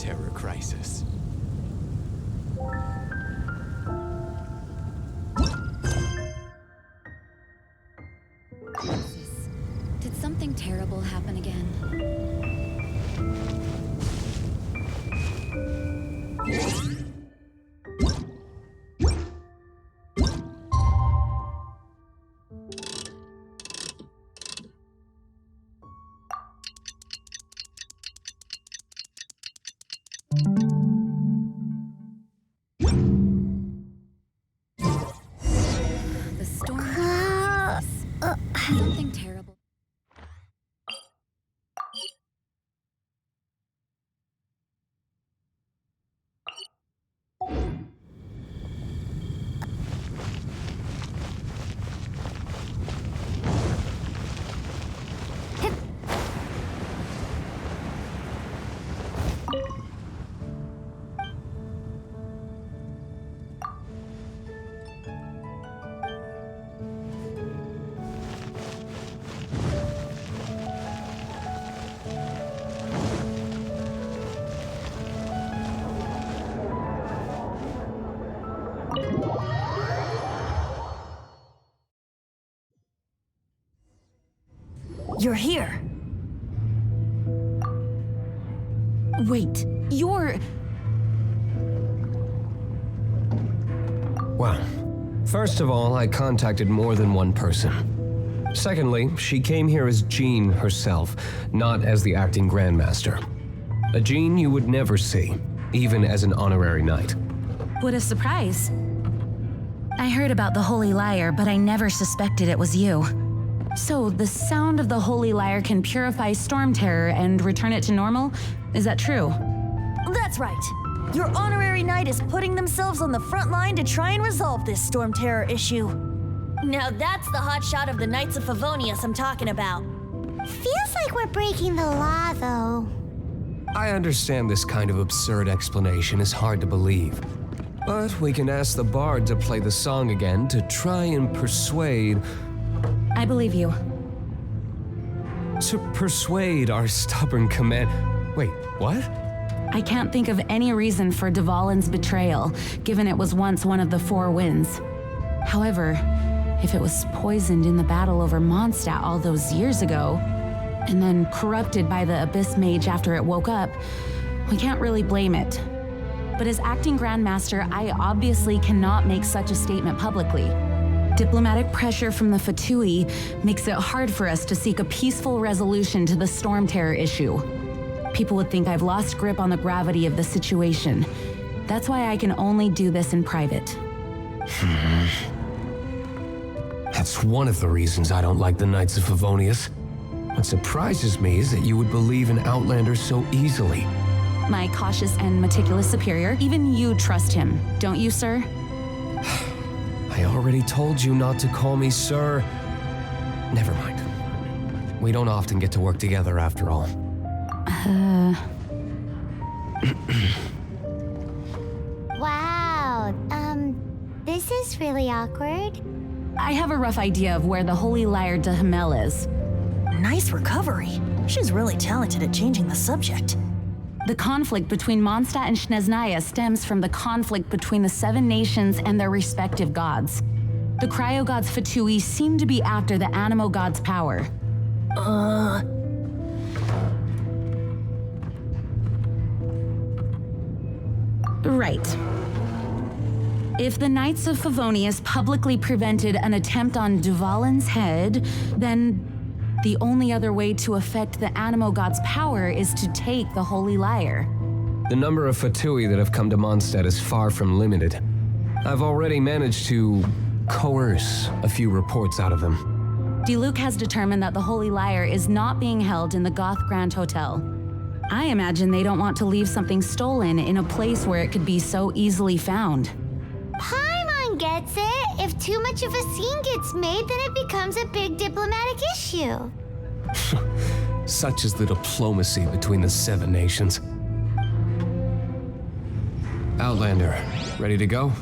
Terror crisis. Did something terrible happen again? The storm. Something terrible. You're here. Wait, you're... Well, first of all, I contacted more than one person. Secondly, she came here as Jean herself, not as the acting Grandmaster. A Jean you would never see, even as an honorary knight. What a surprise. I heard about the Holy Lyre, but I never suspected it was you. So, the sound of the Holy Lyre can purify Storm Terror and return it to normal? Is that true? That's right. Your honorary knight is putting themselves on the front line to try and resolve this Storm Terror issue. Now that's the hotshot of the Knights of Favonius I'm talking about. Feels like we're breaking the law, though. I understand this kind of absurd explanation is hard to believe. But we can ask the bard to play the song again to try and persuade... I believe you. To persuade our stubborn command... Wait, what? I can't think of any reason for Dvalin's betrayal, given it was once one of the Four Winds. However, if it was poisoned in the battle over Mondstadt all those years ago, and then corrupted by the Abyss Mage after it woke up, we can't really blame it. But as acting Grandmaster, I obviously cannot make such a statement publicly. Diplomatic pressure from the Fatui makes it hard for us to seek a peaceful resolution to the Storm Terror issue. People would think I've lost grip on the gravity of the situation. That's why I can only do this in private. That's one of the reasons I don't like the Knights of Favonius. What surprises me is that you would believe in Outlanders so easily. My cautious and meticulous superior, even you trust him, don't you, sir? I already told you not to call me sir. Never mind. We don't often get to work together after all. Wow, this is really awkward. I have a rough idea of where the Holy Lyre de Himmel is. Nice recovery. She's really talented at changing the subject. The conflict between Mondstadt and Snezhnaya stems from the conflict between the Seven Nations and their respective gods. The cryo-gods Fatui seem to be after the Animo god's power. Right. If the Knights of Favonius publicly prevented an attempt on Dvalin's head, then the only other way to affect the Animo god's power is to take the Holy Lyre. The number of Fatui that have come to Mondstadt is far from limited. I've already managed to coerce a few reports out of them. Diluc has determined that the Holy Lyre is not being held in the Goth Grand Hotel. I imagine they don't want to leave something stolen in a place where it could be so easily found. Paimon gets it. If too much of a scene gets made, then it becomes a big diplomatic issue. Such is the diplomacy between the Seven Nations. Outlander, ready to go?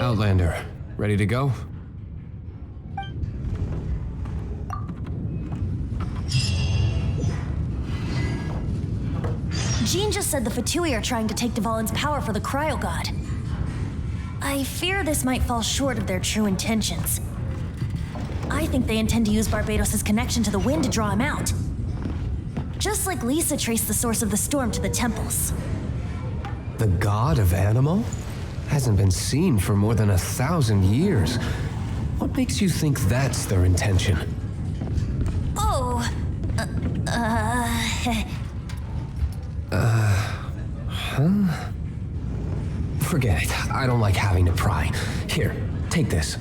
Outlander, ready to go? Jean just said the Fatui are trying to take Dvalin's power for the Cryo God. I fear this might fall short of their true intentions. I think they intend to use Barbados' connection to the wind to draw him out. Just like Lisa traced the source of the storm to the temples. The god of Animo? Hasn't been seen for more than 1,000 years. What makes you think that's their intention? Oh, Forget it. I don't like having to pry. Here, take this.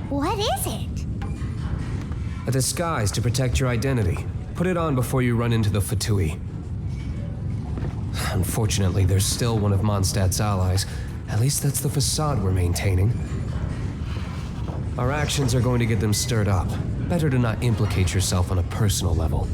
What is it? A disguise to protect your identity. Put it on before you run into the Fatui. Unfortunately, there's still one of Mondstadt's allies. At least that's the facade we're maintaining. Our actions are going to get them stirred up. Better to not implicate yourself on a personal level.